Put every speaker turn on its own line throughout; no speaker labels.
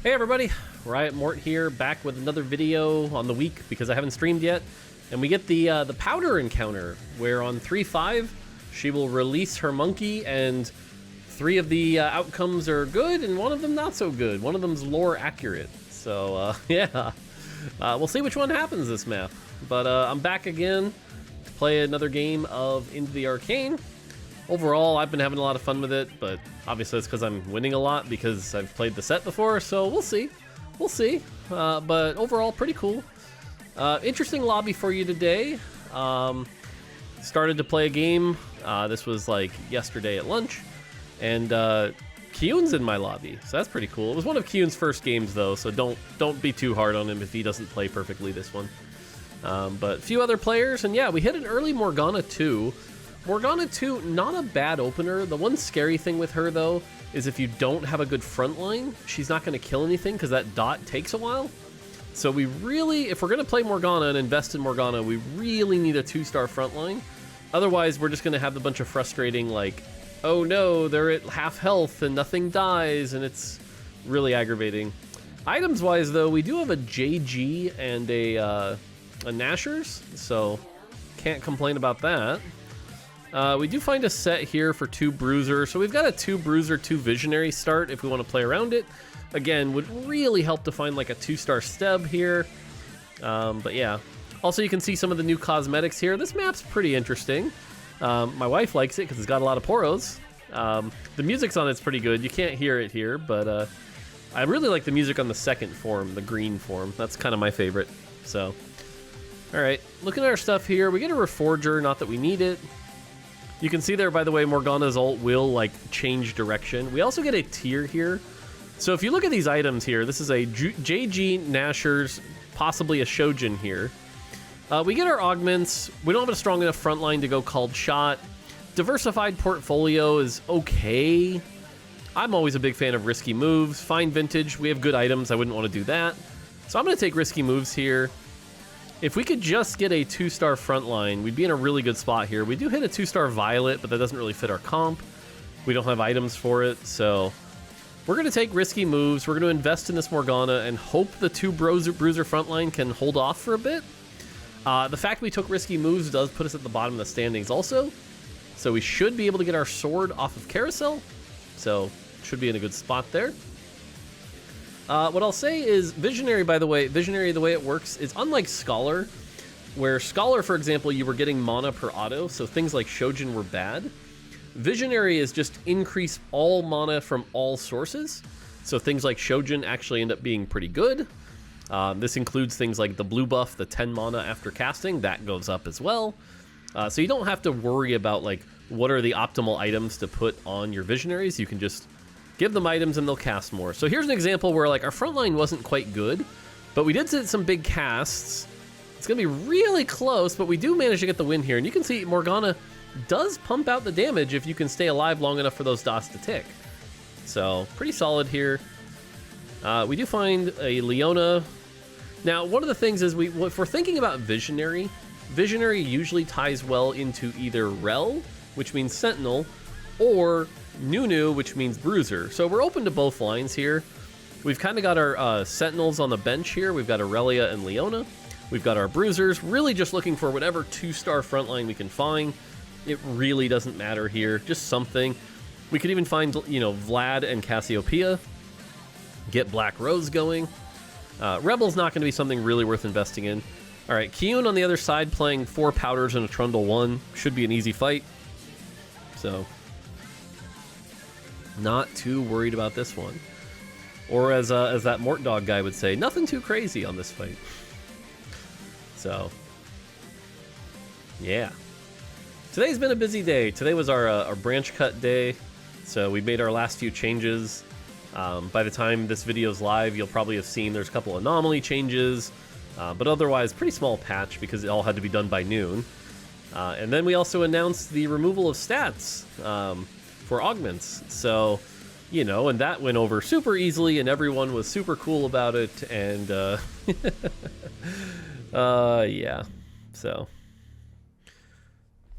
Hey everybody, Riot Mort here, back with another video on the week because I haven't streamed yet. And we get the Powder encounter, where on 3-5, she will release her monkey, and 3 of the outcomes are good, and 1 of them not so good. 1 of them's lore accurate. So, yeah. We'll see which one happens this map. But I'm back again to play another game of Into the Arcane. Overall, I've been having a lot of fun with it, but obviously it's because I'm winning a lot because I've played the set before, so we'll see. We'll see. But overall, pretty cool. Interesting lobby for you today. Started to play a game. This was like yesterday at lunch, and Kyun's in my lobby, so that's pretty cool. It was one of Kyun's first games though, so don't be too hard on him if he doesn't play perfectly this one. But a few other players, and yeah, we hit an early Morgana 2. Morgana 2, not a bad opener. The one scary thing with her, though, is if you don't have a good front line, she's not going to kill anything because that dot takes a while. So we really, if we're going to play Morgana and invest in Morgana, we really need a 2-star front line. Otherwise, we're just going to have a bunch of frustrating, like, oh no, they're at half health and nothing dies, and it's really aggravating. Items-wise, though, we do have a JG and a Nashers, so can't complain about that. We do find a set here for 2 Bruiser, so we've got a 2 Bruiser, 2 Visionary start if we want to play around it. Again, would really help to find like a 2-star Steb here. But yeah. Also, you can see some of the new cosmetics here. This map's pretty interesting. My wife likes it because it's got a lot of poros. The music's on it's pretty good. You can't hear it here, but I really like the music on the second form, the green form. That's kind of my favorite. So, all right. Looking at our stuff here, we get a Reforger, not that we need it. You can see there, by the way, Morgana's ult will, like, change direction. We also get a tier here. So if you look at these items here, this is a JG, Nashers, possibly a Shojin here. We get our Augments. We don't have a strong enough front line to go called shot. Diversified portfolio is okay. I'm always a big fan of risky moves. Fine vintage. We have good items. I wouldn't want to do that. So I'm going to take risky moves here. If we could just get a 2-star front line, we'd be in a really good spot here. We do hit a 2-star Violet, but that doesn't really fit our comp. We don't have items for it, so we're going to take risky moves. We're going to invest in this Morgana and hope the 2 Bruiser front line can hold off for a bit. The fact we took risky moves does put us at the bottom of the standings also, so we should be able to get our sword off of Carousel, so should be in a good spot there. What I'll say is Visionary, by the way, Visionary, the way it works is unlike Scholar, where Scholar, for example, you were getting mana per auto, so things like Shojin were bad. Visionary is just increase all mana from all sources, so things like Shojin actually end up being pretty good. This includes things like the blue buff, the 10 mana after casting, that goes up as well. So you don't have to worry about, like, what are the optimal items to put on your Visionaries. You can just give them items and they'll cast more. So here's an example where, like, our front line wasn't quite good, but we did some big casts. It's gonna be really close, but we do manage to get the win here. And you can see Morgana does pump out the damage if you can stay alive long enough for those dots to tick. So pretty solid here. We do find a Leona. Now, one of the things is if we're thinking about Visionary, Visionary usually ties well into either Rel, which means Sentinel, or Nunu, which means Bruiser. So we're open to both lines here. We've kind of got our Sentinels on the bench here. We've got Aurelia and Leona. We've got our Bruisers, really just looking for whatever 2-star front line we can find. It really doesn't matter here, just something. We could even find, you know, Vlad and Cassiopeia. Get Black Rose going. Rebel's not going to be something really worth investing in. All right, Kyun on the other side playing 4 Powders and a Trundle 1. Should be an easy fight. So not too worried about this one. Or as that Mortdog guy would say, nothing too crazy on this fight. So, yeah. Today's been a busy day. Today was our branch cut day, so we made our last few changes. By the time this video's live, you'll probably have seen there's a couple anomaly changes, but otherwise pretty small patch because it all had to be done by noon. And then we also announced the removal of stats for Augments. So, you know, and that went over super easily and everyone was super cool about it. And, yeah, so,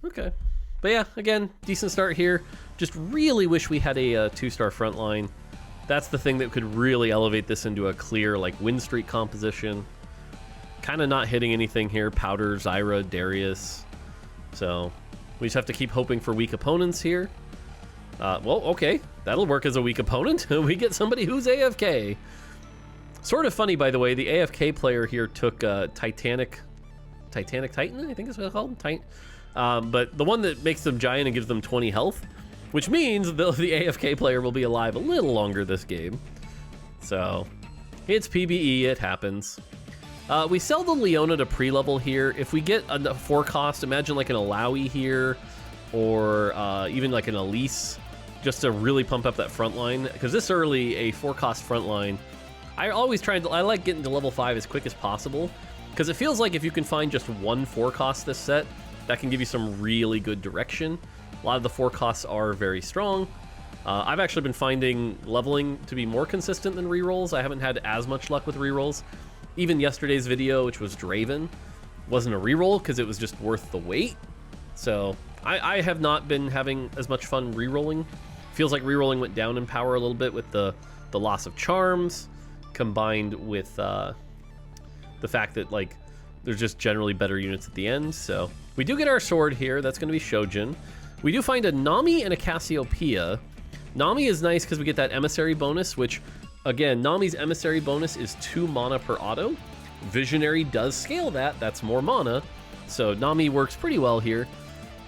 okay. But yeah, again, decent start here. Just really wish we had a 2-star front line. That's the thing that could really elevate this into a clear, like, win streak composition. Kind of not hitting anything here. Powder, Zyra, Darius. So we just have to keep hoping for weak opponents here. Well, okay. That'll work as a weak opponent. We get somebody who's AFK. Sort of funny, by the way. The AFK player here took Titanic Titan, I think is what it's called. But the one that makes them giant and gives them 20 health, which means the AFK player will be alive a little longer this game. So it's PBE, it happens. We sell the Leona to pre-level here. If we get a 4-cost, imagine like an Alawi here, or even like an Elise, just to really pump up that front line. Because this early, a 4-cost front line, I like getting to level 5 as quick as possible, because it feels like if you can find just one 4-cost this set, that can give you some really good direction. A lot of the 4-costs are very strong. I've actually been finding leveling to be more consistent than rerolls. I haven't had as much luck with rerolls. Even yesterday's video, which was Draven, wasn't a reroll because it was just worth the wait. So I have not been having as much fun rerolling. Feels like rerolling went down in power a little bit with the loss of charms, combined with the fact that like there's just generally better units at the end. So we do get our sword here. That's going to be Shojin. We do find a Nami and a Cassiopeia. Nami is nice because we get that emissary bonus, which, again, Nami's emissary bonus is 2 mana per auto. Visionary does scale that. That's more mana. So Nami works pretty well here.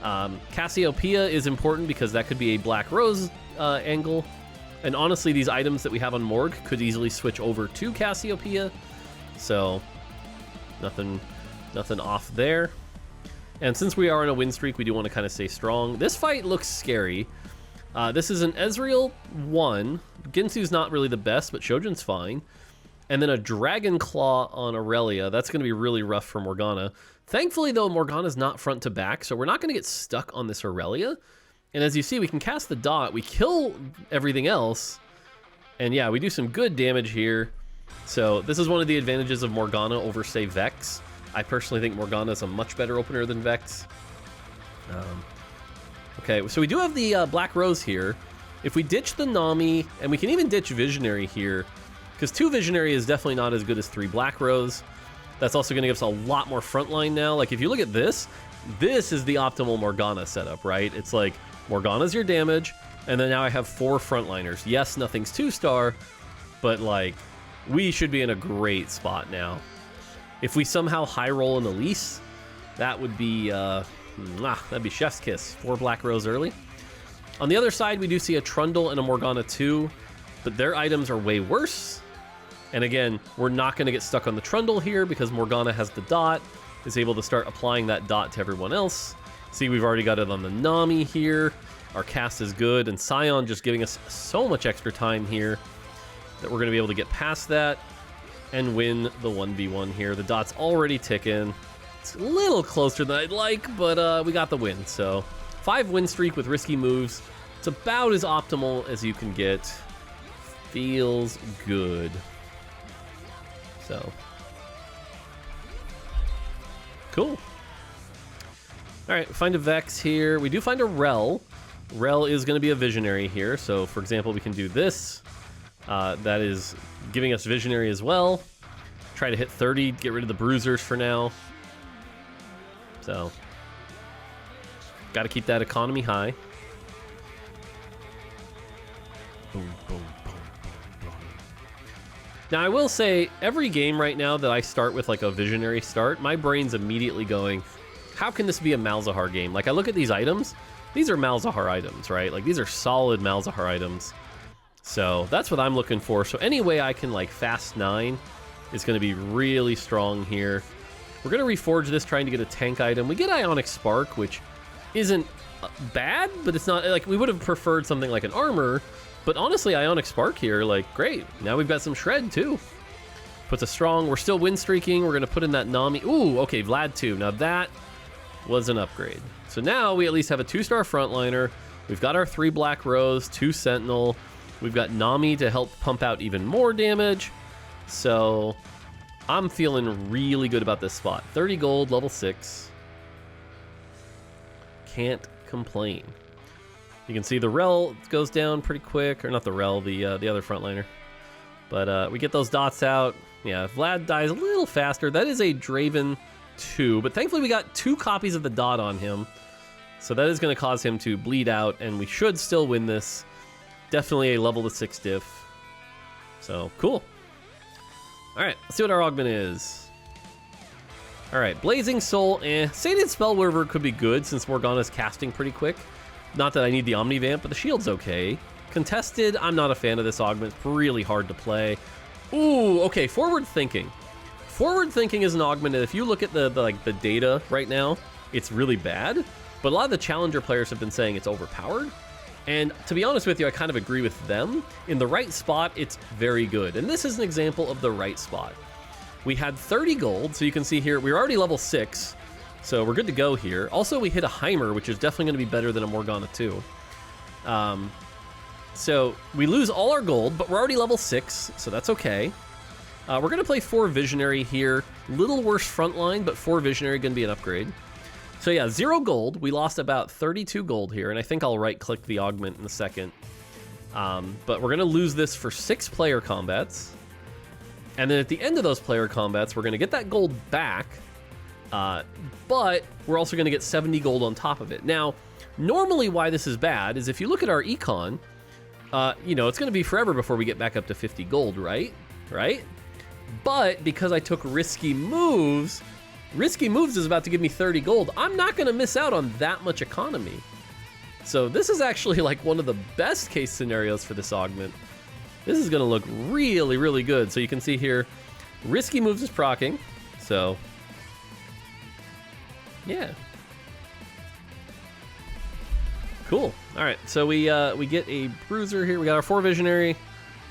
Cassiopeia is important because that could be a Black Rose angle. And honestly, these items that we have on Morg could easily switch over to Cassiopeia. So nothing off there. And since we are on a win streak, we do want to kind of stay strong. This fight looks scary. This is an Ezreal 1. Ginsu's not really the best, but Shojin's fine. And then a Dragon Claw on Aurelia. That's going to be really rough for Morgana. Thankfully, though, Morgana's not front to back, so we're not going to get stuck on this Aurelia. And as you see, we can cast the dot. We kill everything else. And yeah, we do some good damage here. So this is one of the advantages of Morgana over, say, Vex. I personally think Morgana is a much better opener than Vex. Okay, so we do have the Black Rose here. If we ditch the Nami, and we can even ditch Visionary here, because 2 Visionary is definitely not as good as 3 Black Rose. That's also going to give us a lot more frontline now. Like, if you look at this, this is the optimal Morgana setup, right? It's like, Morgana's your damage, and then now I have 4 frontliners. Yes, nothing's 2-star, but, like, we should be in a great spot now. If we somehow high roll an Elise, that would be, that'd be chef's kiss. 4 Black Rose early. On the other side, we do see a Trundle and a Morgana 2, but their items are way worse. And again, we're not going to get stuck on the Trundle here because Morgana has the dot, is able to start applying that dot to everyone else. See, we've already got it on the Nami here. Our cast is good, and Sion just giving us so much extra time here that we're going to be able to get past that and win the 1v1 here. The dot's already ticking. It's a little closer than I'd like, but we got the win. So 5 win streak with risky moves. It's about as optimal as you can get. Feels good. So cool. All right, find a Vex here. We do find a Rel. Rel is going to be a Visionary here. So, for example, we can do this. That is giving us Visionary as well. Try to hit 30, get rid of the Bruisers for now. So, got to keep that economy high. Boom, boom, boom, boom, boom. Now, I will say, every game right now that I start with like a Visionary start, my brain's immediately going, how can this be a Malzahar game? Like, I look at these items. These are Malzahar items, right? Like, these are solid Malzahar items. So that's what I'm looking for. So any way I can, like, fast 9 is going to be really strong here. We're going to reforge this, trying to get a tank item. We get Ionic Spark, which isn't bad, but it's not, like, we would have preferred something like an armor. But honestly, Ionic Spark here, like, great. Now we've got some shred, too. Puts us strong. We're still win streaking. We're going to put in that Nami. Ooh, okay, Vlad 2. Now that was an upgrade. So now we at least have a 2-star frontliner. We've got our 3 Black Rose, 2 Sentinel. We've got Nami to help pump out even more damage. So I'm feeling really good about this spot. 30 gold, level 6. Can't complain. You can see the rel goes down pretty quick, or not the rel, the other frontliner. But we get those dots out. Yeah, Vlad dies a little faster. That is a Draven 2, but thankfully we got 2 copies of the dot on him. So that is going to cause him to bleed out, and we should still win this. Definitely a level to 6 diff. So, cool. Alright, let's see what our augment is. Alright, Blazing Soul, Sated Spellweaver could be good since Morgana's casting pretty quick. Not that I need the Omnivamp, but the shield's okay. Contested, I'm not a fan of this augment. It's really hard to play. Ooh, okay, Forward Thinking. Forward Thinking is an augment, and if you look at the data right now, it's really bad. But a lot of the challenger players have been saying it's overpowered. And to be honest with you, I kind of agree with them. In the right spot, it's very good. And this is an example of the right spot. We had 30 gold, so you can see here, we're already level 6. So we're good to go here. Also, we hit a Heimer, which is definitely going to be better than a Morgana 2. So we lose all our gold, but we're already level 6, so that's okay. We're going to play 4 Visionary here. Little worse frontline, but 4 Visionary going to be an upgrade. So yeah, 0 gold. We lost about 32 gold here, and I think I'll right-click the augment in a second. But we're going to lose this for 6 player combats. And then at the end of those player combats, we're going to get that gold back, but we're also going to get 70 gold on top of it. Now, normally why this is bad is if you look at our econ, you know, it's going to be forever before we get back up to 50 gold, right? Right? But because I took Risky Moves is about to give me 30 gold. I'm not going to miss out on that much economy. So this is actually like one of the best case scenarios for this augment. This is going to look really, really good. So you can see here, Risky Moves is proccing. So, yeah. Cool. All right, so we get a Bruiser here. We got our 4 Visionary.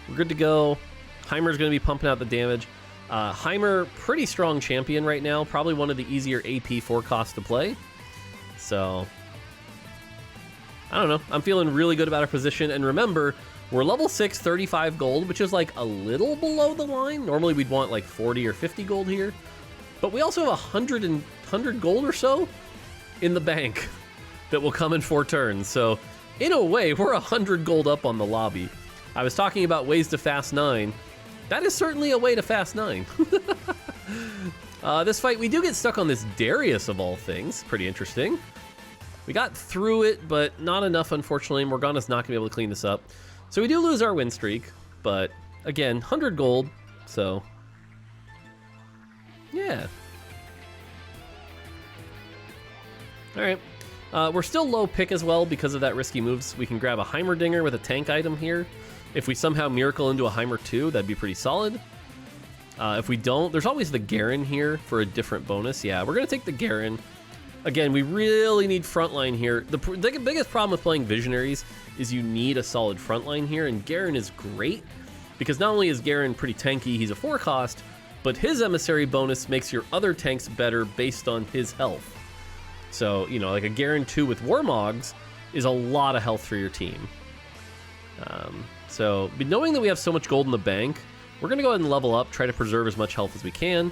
We're good to go. Heimer's going to be pumping out the damage. Heimer, pretty strong champion right now. Probably one of the easier AP 4 costs to play. So, I don't know. I'm feeling really good about our position. And remember, we're level 6, 35 gold, which is like a little below the line. Normally we'd want like 40 or 50 gold here. But we also have 100 gold or so in the bank that will come in 4 turns. So, in a way, we're 100 gold up on the lobby. I was talking about ways to fast 9. That is certainly a way to fast 9. This fight, we do get stuck on this Darius of all things. Pretty interesting. We got through it, but not enough, unfortunately. Morgana's not going to be able to clean this up. So we do lose our win streak, but again, 100 gold, so yeah. All right. We're still low pick as well because of that Risky Moves. We can grab a Heimerdinger with a tank item here. If we somehow miracle into a Heimer 2, that'd be pretty solid. If we don't, there's always the Garen here for a different bonus. Yeah, we're going to take the Garen. Again, we really need frontline here. The biggest problem with playing Visionaries is you need a solid frontline here, and Garen is great because not only is Garen pretty tanky, he's a 4 cost, but his Emissary bonus makes your other tanks better based on his health. So, you know, like a Garen 2 with Warmogs is a lot of health for your team. So, knowing that we have so much gold in the bank, we're going to go ahead and level up, try to preserve as much health as we can.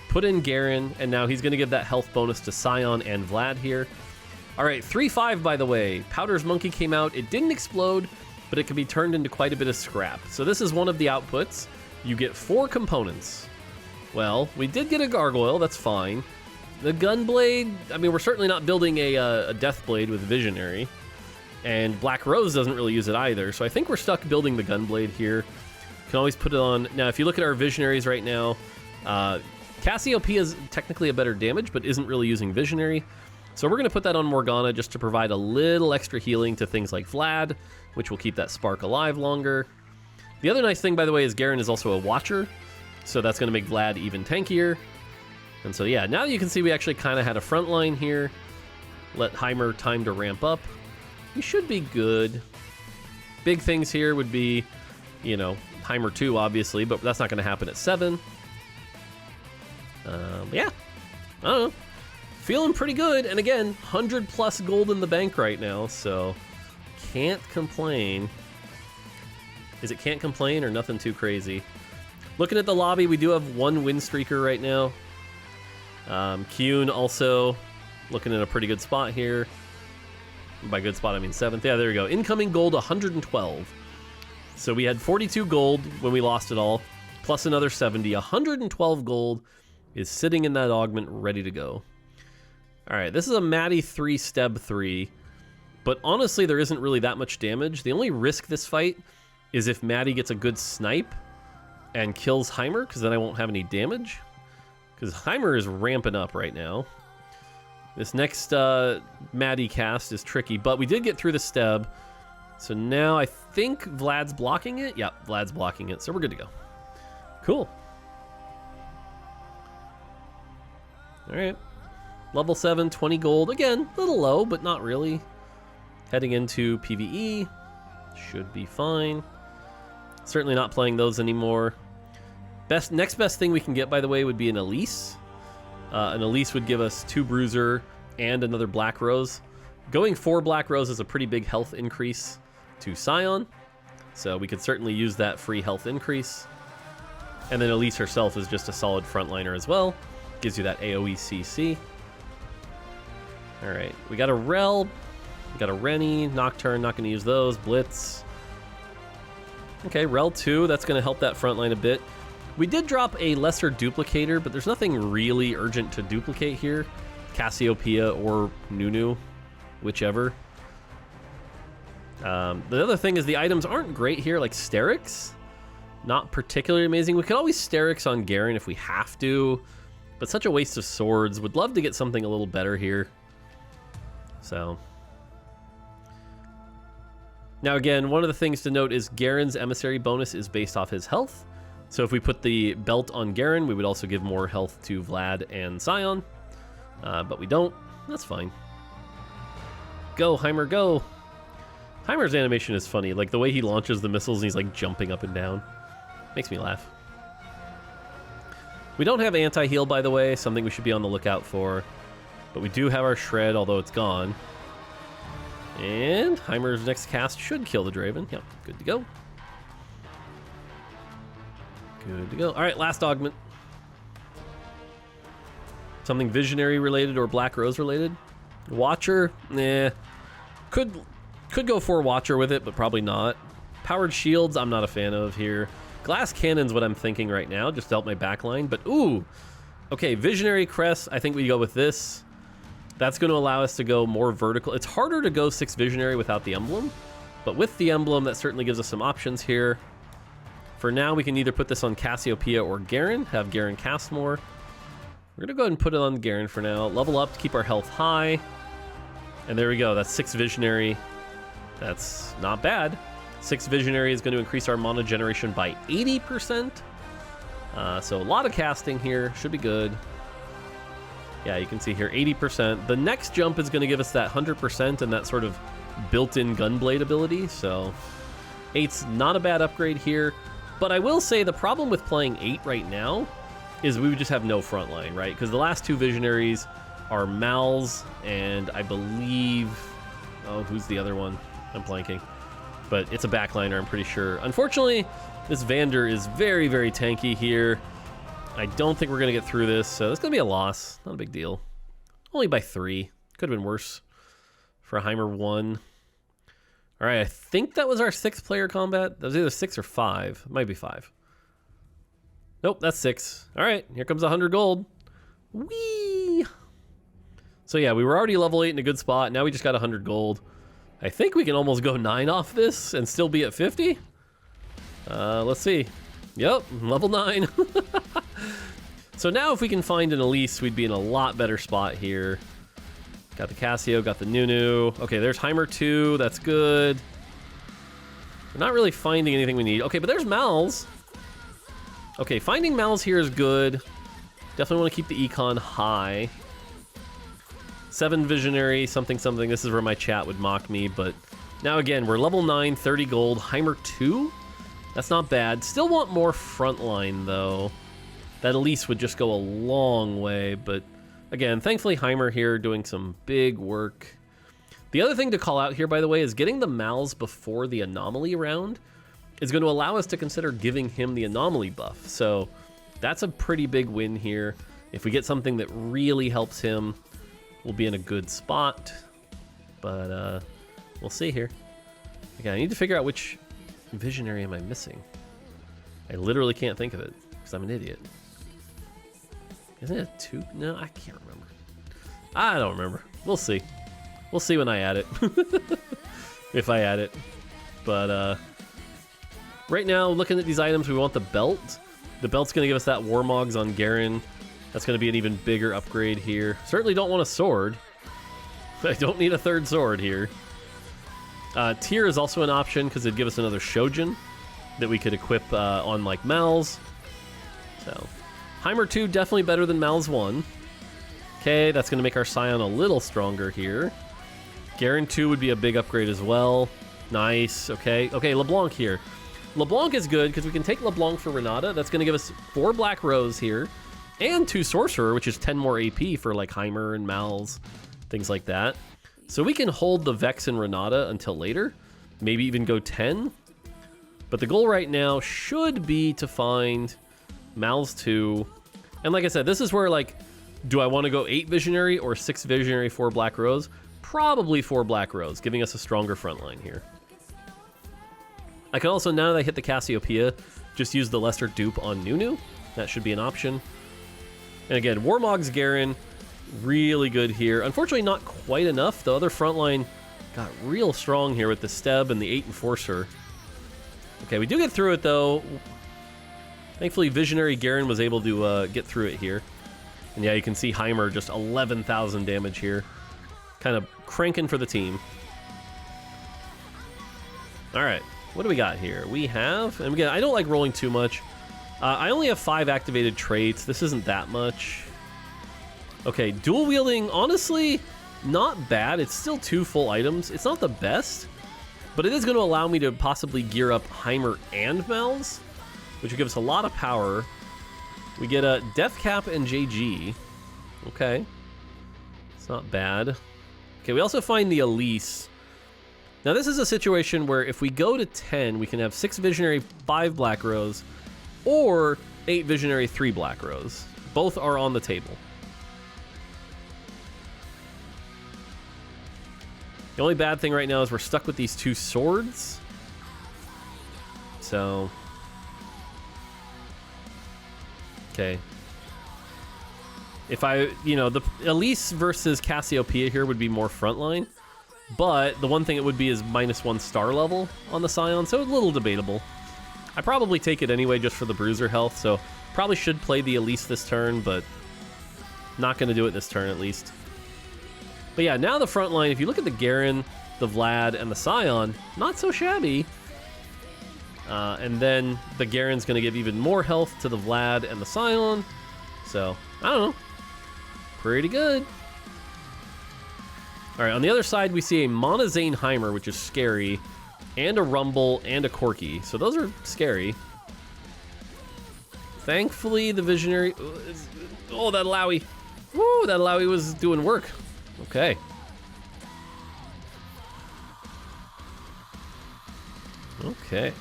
Put in Garen, and now he's going to give that health bonus to Sion and Vlad here. All right, 3-5, by the way. Powder's Monkey came out. It didn't explode, but it can be turned into quite a bit of scrap. So this is one of the outputs. You get 4 components. Well, we did get a Gargoyle. That's fine. The Gunblade, I mean, we're certainly not building a Deathblade with Visionary. And Black Rose doesn't really use it either. So I think we're stuck building the Gunblade here. Can always put it on. Now, if you look at our Visionaries right now, Cassiopeia is technically a better damage, but isn't really using Visionary. So we're going to put that on Morgana just to provide a little extra healing to things like Vlad, which will keep that spark alive longer. The other nice thing, by the way, is Garen is also a Watcher, so that's going to make Vlad even tankier. And so, yeah, now you can see we actually kind of had a front line here. Let Heimer time to ramp up. We should be good. Big things here would be, you know, Heimer 2, obviously, but that's not going to happen at 7. Yeah, I don't know. Feeling pretty good. And again, 100 plus gold in the bank right now, so can't complain. Is it can't complain or nothing too crazy? Looking at the lobby, we do have 1 win streaker right now. Kyun also looking in a pretty good spot here. By good spot, I mean 7th. Yeah, there we go. Incoming gold, 112. So we had 42 gold when we lost it all, plus another 70. 112 gold is sitting in that augment ready to go. All right, this is a Maddie 3, Steb 3. But honestly, there isn't really that much damage. The only risk this fight is if Maddie gets a good snipe and kills Heimer, because then I won't have any damage. Because Heimer is ramping up right now. This next Maddie cast is tricky, but we did get through the Steb. So now I think Vlad's blocking it. Yeah, Vlad's blocking it, so we're good to go. Cool. All right. Level 7, 20 gold. Again, a little low, but not really. Heading into PvE. Should be fine. Certainly not playing those anymore. Next best thing we can get, by the way, would be an Elise. An Elise would give us 2 Bruiser and another Black Rose. Going 4 Black Rose is a pretty big health increase to Scion. So we could certainly use that free health increase. And then Elise herself is just a solid frontliner as well. Gives you that AoE CC. Alright, we got a Rel. We got a Rennie, Nocturne, not going to use those. Blitz. Okay, Rel 2, that's going to help that front line a bit. We did drop a lesser duplicator, but there's nothing really urgent to duplicate here. Cassiopeia or Nunu, whichever. The other thing is the items aren't great here, like Sterix. Not particularly amazing. We could always Sterix on Garen if we have to, but such a waste of swords. Would love to get something a little better here. So... Now again, one of the things to note is Garen's emissary bonus is based off his health. So if we put the belt on Garen, we would also give more health to Vlad and Scion. But we don't. That's fine. Go, Heimer, go. Heimer's animation is funny. Like the way he launches the missiles and he's like jumping up and down. Makes me laugh. We don't have anti-heal, by the way. Something we should be on the lookout for. But we do have our Shred, although it's gone. And Heimer's next cast should kill the Draven. Yep, good to go. Good to go. All right, last augment. Something Visionary related or Black Rose related. Watcher, nah. Could go for Watcher with it, but probably not. Powered Shields, I'm not a fan of here. Glass Cannon's what I'm thinking right now, just to help my backline. But ooh, okay, Visionary Crest, I think we go with this. That's going to allow us to go more vertical. It's harder to go 6 Visionary without the emblem, but with the emblem, that certainly gives us some options here. For now, we can either put this on Cassiopeia or Garen, have Garen cast more. We're going to go ahead and put it on Garen for now. Level up to keep our health high. And there we go. That's 6 Visionary. That's not bad. 6 Visionary is going to increase our mana generation by 80%. So a lot of casting here. Should be good. Yeah, you can see here, 80%. The next jump is going to give us that 100% and that sort of built-in Gunblade ability, so 8's not a bad upgrade here. But I will say the problem with playing 8 right now is we would just have no front line, right? Because the last 2 Visionaries are Malz and I believe... Oh, who's the other one? I'm blanking. But it's a backliner, I'm pretty sure. Unfortunately, this Vander is very, very tanky here. I don't think we're going to get through this, so it's going to be a loss. Not a big deal. Only by 3. Could have been worse for Heimer 1. All right, I think that was our 6th player combat. That was either 6 or 5. It might be 5. Nope, that's 6. All right, here comes 100 gold. Whee! So yeah, we were already level 8 in a good spot. Now we just got 100 gold. I think we can almost go 9 off this and still be at 50. Let's see. Yep, level 9. So now if we can find an Elise, we'd be in a lot better spot here. Got the Cassio, got the Nunu. Okay, there's Heimer 2, that's good. We're not really finding anything we need. Okay, but there's Malz. Okay, finding Malz here is good. Definitely want to keep the econ high. 7 Visionary, something, something. This is where my chat would mock me, but now again, we're level 9, 30 gold. Heimer 2? That's not bad. Still want more frontline, though. That Elise would just go a long way, but again, thankfully Heimer here doing some big work. The other thing to call out here, by the way, is getting the Malz before the Anomaly round is going to allow us to consider giving him the Anomaly buff. So that's a pretty big win here. If we get something that really helps him, we'll be in a good spot. But We'll see here. Okay, I need to figure out which visionary am I missing. I literally can't think of it because I'm an idiot. Isn't it a 2? No, I can't remember. I don't remember. We'll see. We'll see when I add it. If I add it. But right now, looking at these items, we want the belt. The belt's going to give us that Warmogs on Garen. That's going to be an even bigger upgrade here. Certainly don't want a sword. I don't need a third sword here. Tier is also an option because it'd give us another Shojin that we could equip on like Malz. So, Heimer 2 definitely better than Malz 1. Okay, that's going to make our Scion a little stronger here. Garen 2 would be a big upgrade as well. Nice, okay. Okay, LeBlanc here. LeBlanc is good because we can take LeBlanc for Renata. That's going to give us 4 Black Rose here. And 2 Sorcerer, which is 10 more AP for like Heimer and Malz, things like that. So we can hold the Vex and Renata until later. Maybe even go 10. But the goal right now should be to find Malz 2. And like I said, this is where like, do I want to go 8 Visionary or 6 Visionary, 4 Black Rose? Probably 4 Black Rose, giving us a stronger front line here. I can also, now that I hit the Cassiopeia, just use the lesser dupe on Nunu. That should be an option. And again, Warmog's Garen, really good here. Unfortunately, not quite enough. The other front line got real strong here with the Steb and the 8 Enforcer. Okay, we do get through it, though. Thankfully, Visionary Garen was able to get through it here. And yeah, you can see Heimer just 11,000 damage here. Kind of cranking for the team. All right, what do we got here? We have, and again, I don't like rolling too much. I only have 5 activated traits. This isn't that much. Okay, dual wielding, honestly, not bad. It's still 2 full items. It's not the best, but it is going to allow me to possibly gear up Heimer and Malz, which will give us a lot of power. We get a Death Cap and JG. Okay. It's not bad. Okay, we also find the Elise. Now, this is a situation where if we go to 10, we can have 6 Visionary, 5 Black Rose, or 8 Visionary, 3 Black Rose. Both are on the table. The only bad thing right now is we're stuck with these 2 swords. So... okay. If I, you know, the Elise versus Cassiopeia here would be more frontline, but the one thing it would be is -1 star level on the Scion, so a little debatable. I probably take it anyway just for the bruiser health, so probably should play the Elise this turn, but not going to do it this turn at least. But yeah, now the front line, if you look at the Garen, the Vlad, and the Scion, not so shabby. And then the Garen's going to give even more health to the Vlad and the Scion. So, I don't know. Pretty good. Alright, on the other side, we see a Monazane Heimer, which is scary, and a Rumble, and a Corki. So those are scary. Thankfully, the Visionary... oh, that Lowy. Woo, that Lowy was doing work. Okay. Okay.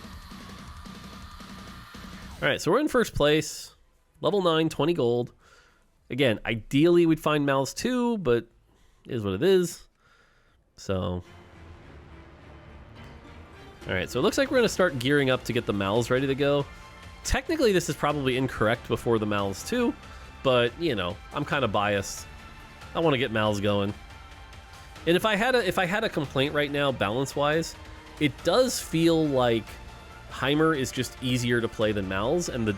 Alright, so we're in first place. Level 9, 20 gold. Again, ideally we'd find Malz 2, but it is what it is. So... alright, so it looks like we're going to start gearing up to get the Malz ready to go. Technically, this is probably incorrect before the Malz 2, but, you know, I'm kind of biased. I want to get Malz going. And if I had a complaint right now, balance-wise, it does feel like Heimer is just easier to play than Malz, and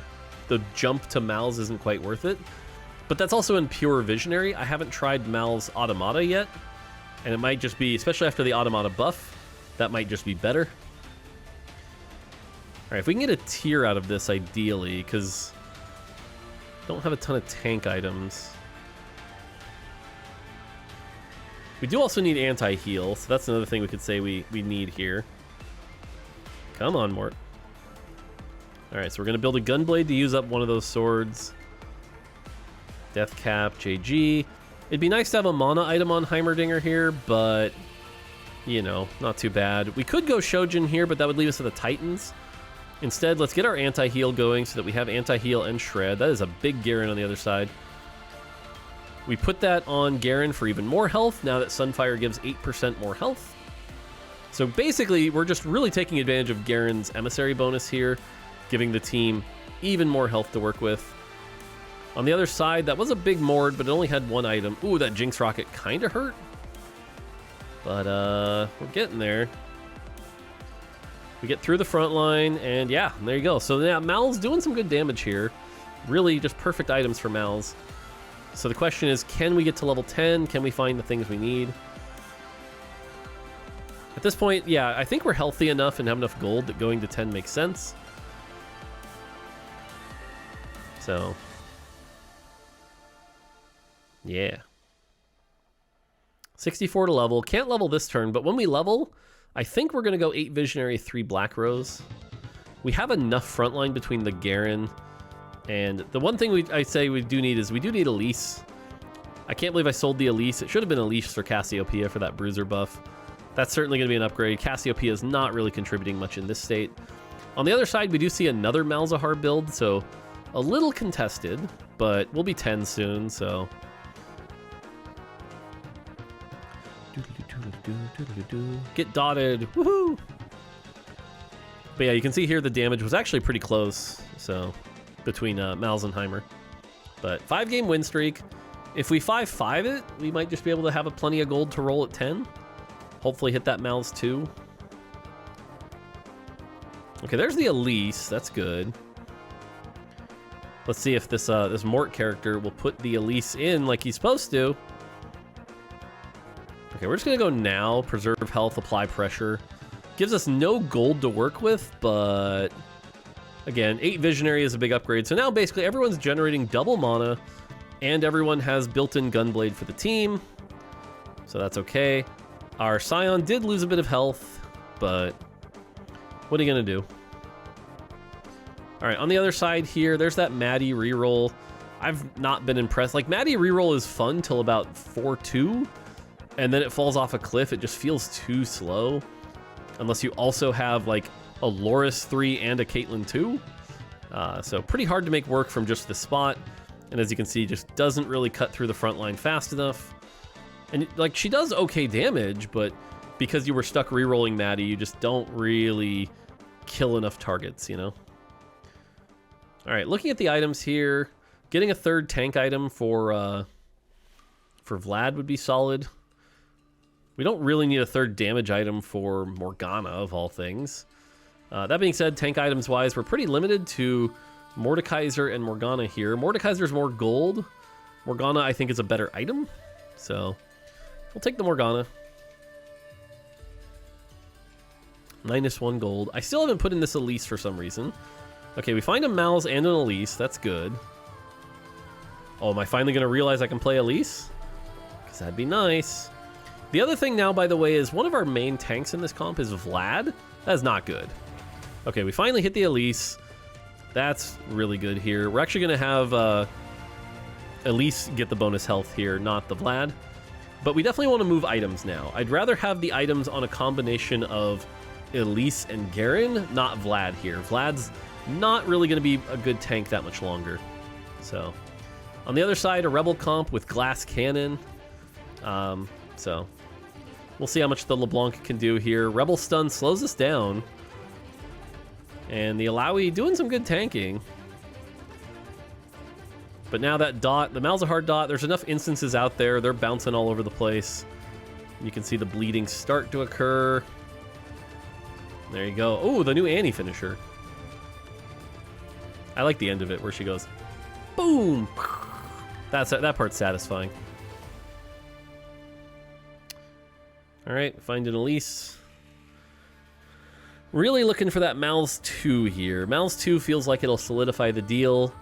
the jump to Malz isn't quite worth it. But that's also in pure Visionary. I haven't tried Malz Automata yet, and it might just be, especially after the Automata buff, that might just be better. Alright, if we can get a tier out of this, ideally, because I don't have a ton of tank items. We do also need anti-heal, so that's another thing we could say we need here. Come on, Mort. Alright, so we're going to build a Gunblade to use up one of those swords. Death Cap, JG. It'd be nice to have a mana item on Heimerdinger here, but, you know, not too bad. We could go Shojin here, but that would leave us at the Titans. Instead, let's get our anti-heal going so that we have anti-heal and Shred. That is a big Garen on the other side. We put that on Garen for even more health, now that Sunfire gives 8% more health. So basically, we're just really taking advantage of Garen's emissary bonus here, giving the team even more health to work with. On the other side, that was a big Mord, but it only had one item. Ooh, that Jinx Rocket kind of hurt. But we're getting there. We get through the front line, and yeah, there you go. So yeah, Mal's doing some good damage here. Really just perfect items for Mal's. So the question is, can we get to level 10? Can we find the things we need? At this point, yeah, I think we're healthy enough and have enough gold that going to 10 makes sense. So, yeah. 64 to level. Can't level this turn, but when we level, I think we're going to go 8 Visionary, 3 Black Rose. We have enough frontline between the Garen, and the one thing I say we do need is we do need Elise. I can't believe I sold the Elise. It should have been Elise for Cassiopeia for that bruiser buff. That's certainly going to be an upgrade. Cassiopeia is not really contributing much in this state. On the other side, we do see another Malzahar build, so a little contested, but we'll be 10 soon, so... Get dotted, woohoo! But yeah, you can see here the damage was actually pretty close, so between Malz and Heimer. But 5-game win streak. If we 5-5 it, we might just be able to have plenty of gold to roll at 10. Hopefully hit that Malz too. Okay, there's the Elise. That's good. Let's see if this this Mort character will put the Elise in like he's supposed to. Okay, we're just gonna go now. Preserve health, apply pressure. Gives us no gold to work with, but again, 8 Visionary is a big upgrade. So now basically everyone's generating double mana, and everyone has built-in Gunblade for the team. So that's okay. Our Scion did lose a bit of health, but what are you gonna do? All right, on the other side here, there's that Maddie reroll. I've not been impressed. Like, Maddie reroll is fun till about 4-2, and then it falls off a cliff. It just feels too slow. Unless you also have, like, a Loris 3 and a Caitlyn 2. So pretty hard to make work from just this spot. And as you can see, just doesn't really cut through the front line fast enough. And, like, she does okay damage, but because you were stuck rerolling Maddie, you just don't really kill enough targets, you know? All right, looking at the items here, getting a third tank item for Vlad would be solid. We don't really need a third damage item for Morgana, of all things. That being said, tank items-wise, we're pretty limited to Mordekaiser and Morgana here. Mordekaiser's more gold. Morgana, I think, is a better item. So, we'll take the Morgana. -1 gold. I still haven't put in this Elise for some reason. Okay, we find a Malz and an Elise. That's good. Oh, am I finally going to realize I can play Elise? Because that'd be nice. The other thing now, by the way, is one of our main tanks in this comp is Vlad. That is not good. Okay, we finally hit the Elise. That's really good here. We're actually going to have Elise get the bonus health here, not the Vlad. But we definitely want to move items now. I'd rather have the items on a combination of Elise and Garen, not Vlad here. Vlad's not really going to be a good tank that much longer. So, on the other side, a Rebel comp with Glass Cannon. So, we'll see how much the LeBlanc can do here. Rebel Stun slows us down. And the Alawi doing some good tanking. But now that dot, the Malzahar dot, there's enough instances out there. They're bouncing all over the place. You can see the bleeding start to occur. There you go. Oh, the new Annie finisher. I like the end of it where she goes, boom! That part's satisfying. All right, find an Elise. Really looking for that Malz 2 here. Malz 2 feels like it'll solidify the deal.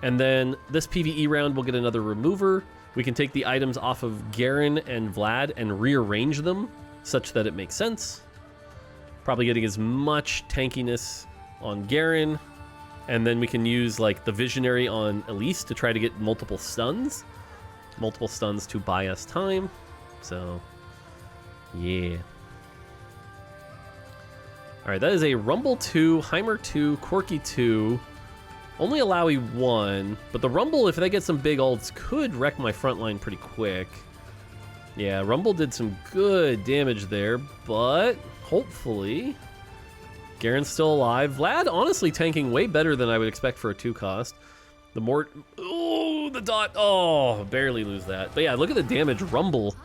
And then this PvE round will get another remover. We can take the items off of Garen and Vlad and rearrange them such that it makes sense. Probably getting as much tankiness on Garen. And then we can use like the Visionary on Elise to try to get multiple stuns. Multiple stuns to buy us time. So, yeah. Alright, that is a Rumble 2, Heimer 2, Quirky 2. Only Alawi 1, but the Rumble, if they get some big ults, could wreck my front line pretty quick. Yeah, Rumble did some good damage there, but hopefully. Garen's still alive. Vlad honestly tanking way better than I would expect for a 2-cost. The Mort... Oh, the dot. Oh, barely lose that. But yeah, look at the damage. Rumble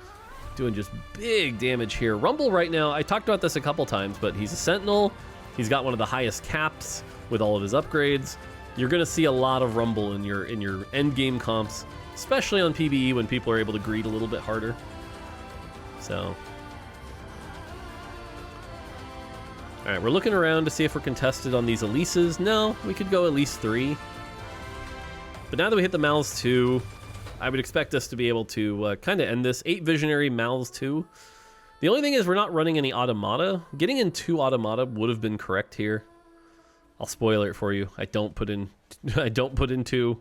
doing just big damage here. Rumble right now, I talked about this a couple times, but he's a Sentinel. He's got one of the highest caps with all of his upgrades. You're going to see a lot of Rumble in your end game comps, especially on PvE when people are able to greed a little bit harder. So... Alright, we're looking around to see if we're contested on these Elises. No, we could go at least 3. But now that we hit the Malz 2, I would expect us to be able to kind of end this. 8 Visionary, Malz 2. The only thing is we're not running any Automata. Getting in 2 Automata would have been correct here. I'll spoil it for you. I don't put in 2,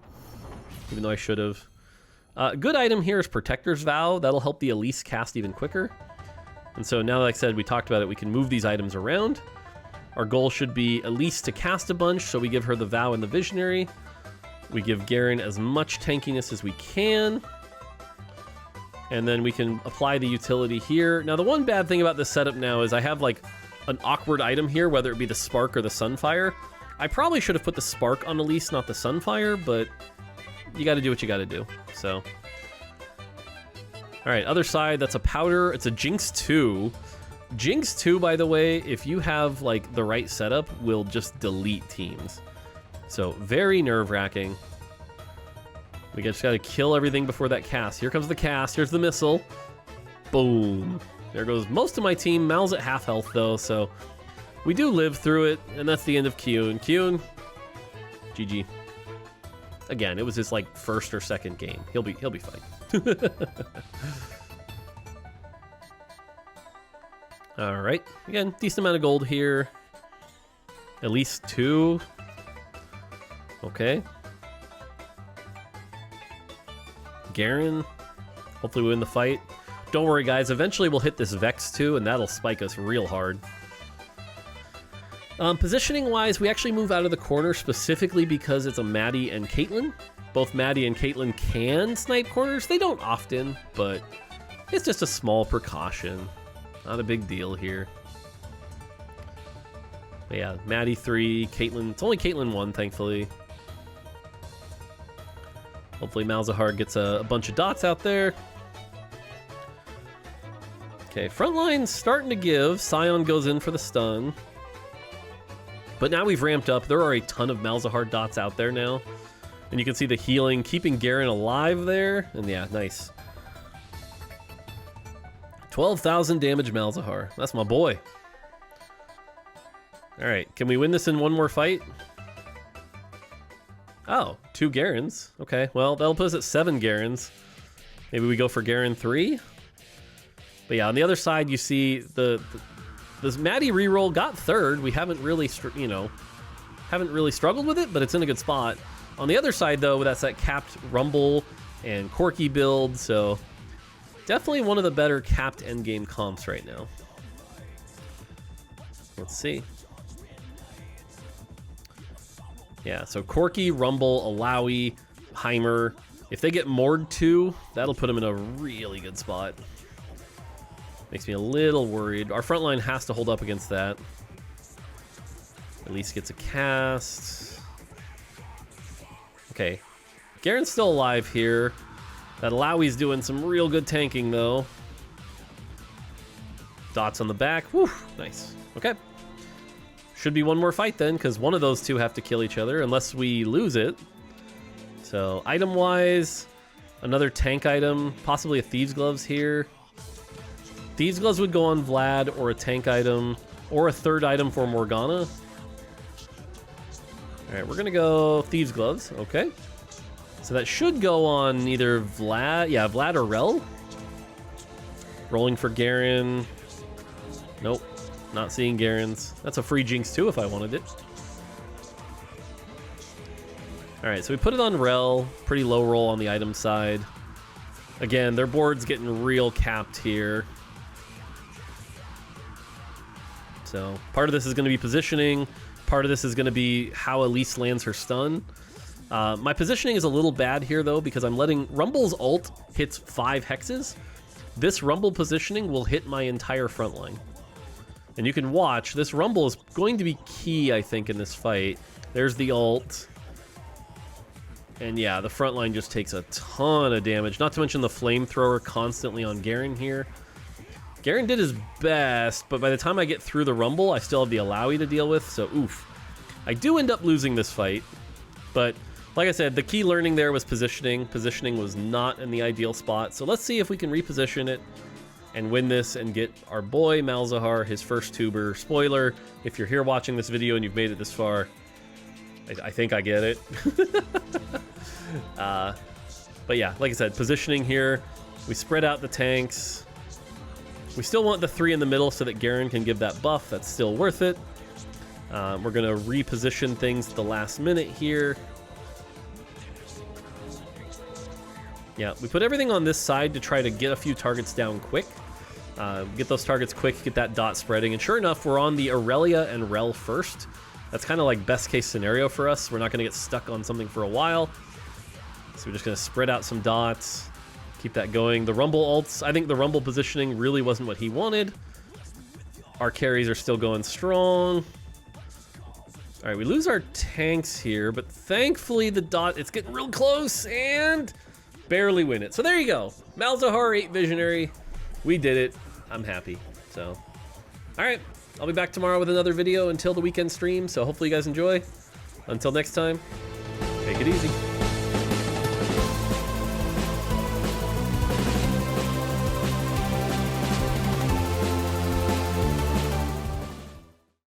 even though I should have. Good item here is Protector's Vow. That'll help the Elise cast even quicker. And so now, like I said, we talked about it, we can move these items around. Our goal should be Elise to cast a bunch, so we give her the Vow and the Visionary. We give Garen as much tankiness as we can. And then we can apply the utility here. Now, the one bad thing about this setup now is I have, like, an awkward item here, whether it be the Spark or the Sunfire. I probably should have put the Spark on Elise, not the Sunfire, but you gotta do what you gotta do, so... Alright, other side, that's a Powder. It's a Jinx 2. Jinx 2, by the way, if you have, like, the right setup, will just delete teams. So, very nerve-wracking. We just gotta kill everything before that cast. Here comes the cast. Here's the missile. Boom. There goes most of my team. Mal's at half health, though, so... We do live through it, and that's the end of Kyun. Kyun, GG. Again, it was his, like, first or second game. He'll be fine. All right, again, decent amount of gold here. At least 2. Okay. Garen, hopefully we win the fight. Don't worry, guys. Eventually we'll hit this Vex too, and that'll spike us real hard. Positioning-wise, we actually move out of the corner specifically because it's a Maddie and Caitlyn. Both Maddie and Caitlyn can snipe corners. They don't often, but it's just a small precaution. Not a big deal here. But yeah, Maddie 3, Caitlyn. It's only Caitlyn 1, thankfully. Hopefully Malzahar gets a bunch of dots out there. Okay, front line's starting to give. Scion goes in for the stun. But now we've ramped up. There are a ton of Malzahar dots out there now. And you can see the healing, keeping Garen alive there. And yeah, nice. 12,000 damage Malzahar. That's my boy. Alright, can we win this in one more fight? Oh, 2 Garens. Okay, well, that'll put us at 7 Garens. Maybe we go for Garen 3? But yeah, on the other side, you see this Maddie reroll got 3rd. We haven't really, haven't really struggled with it, but it's in a good spot. On the other side, though, that's that capped Rumble and Corki build, so definitely one of the better capped endgame comps right now. Let's see. Yeah, so Corki, Rumble, Alawi, Heimer. If they get Mord 2, that'll put them in a really good spot. Makes me a little worried. Our front line has to hold up against that. At least gets a cast. Okay. Garen's still alive here. That Alawi's doing some real good tanking, though. Dots on the back. Whew, nice. Okay. Should be one more fight then, because one of those two have to kill each other, unless we lose it. So, item-wise, another tank item, possibly a Thieves' Gloves here. Thieves' Gloves would go on Vlad, or a tank item, or a 3rd item for Morgana. Alright, we're going to go Thieves' Gloves, okay. So that should go on either Vlad, yeah, Vlad or Rel. Rolling for Garen. Nope, not seeing Garen's. That's a free Jinx too if I wanted it. Alright, so we put it on Rel. Pretty low roll on the item side. Again, their board's getting real capped here. So part of this is going to be positioning. Part of this is going to be how Elise lands her stun. My positioning is a little bad here, though, because I'm letting... Rumble's ult hits 5 hexes. This Rumble positioning will hit my entire front line. And you can watch, this Rumble is going to be key, I think, in this fight. There's the ult. And yeah, the front line just takes a ton of damage. Not to mention the flamethrower constantly on Garen here. Garen did his best, but by the time I get through the Rumble, I still have the Alawi to deal with, so oof. I do end up losing this fight, but like I said, the key learning there was positioning. Positioning was not in the ideal spot, so let's see if we can reposition it and win this and get our boy Malzahar his first tuber. Spoiler, if you're here watching this video and you've made it this far, I think I get it. But yeah, like I said, positioning here. We spread out the tanks. We still want the 3 in the middle so that Garen can give that buff. That's still worth it. We're going to reposition things at the last minute here. Yeah, we put everything on this side to try to get a few targets down quick. Get those targets quick, get that dot spreading. And sure enough, we're on the Aurelia and Rel first. That's kind of like best case scenario for us. We're not going to get stuck on something for a while. So we're just going to spread out some dots. Keep that going. The Rumble ults, I think the Rumble positioning really wasn't what he wanted. Our carries are still going strong. All right, we lose our tanks here, but thankfully the dot, it's getting real close and barely win it. So there you go. Malzahar 8 Visionary. We did it. I'm happy. So, all right. I'll be back tomorrow with another video until the weekend stream, so hopefully you guys enjoy. Until next time, take it easy.